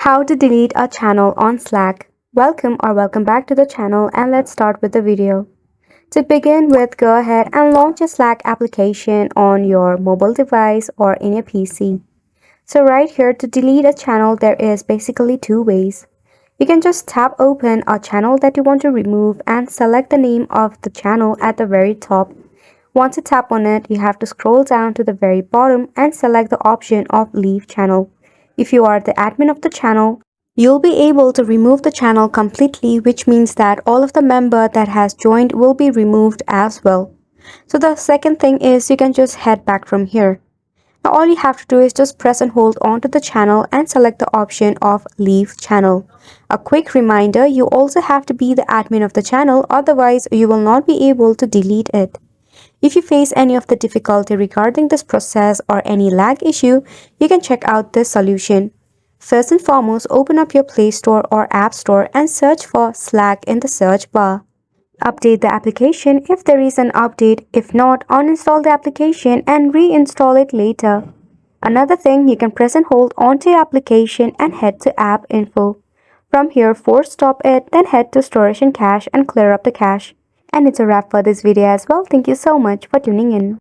How to delete a channel on Slack. Welcome back to the channel, and let's start with the video. To begin with, go ahead and launch a Slack application on your mobile device or in your PC. So right here, to delete a channel, there is basically two ways. You can just tap open a channel that you want to remove and select the name of the channel at the very top. Once you tap on it, you have to scroll down to the very bottom and select the option of leave channel. If you are the admin of the channel, you'll be able to remove the channel completely, which means that all of the member that has joined will be removed as well. So the second thing is you can just head back from here. Now all you have to do is just press and hold onto the channel and select the option of leave channel. A quick reminder, you also have to be the admin of the channel, otherwise you will not be able to delete it. If you face any of the difficulty regarding this process or any lag issue, you can check out this solution. First and foremost, open up your Play Store or App Store and search for Slack in the search bar. Update the application if there is an update. If not, uninstall the application and reinstall it later. Another thing, you can press and hold onto your application and head to App Info. From here, force stop it, then head to Storage and Cache and clear up the cache. And it's a wrap for this video as well. Thank you so much for tuning in.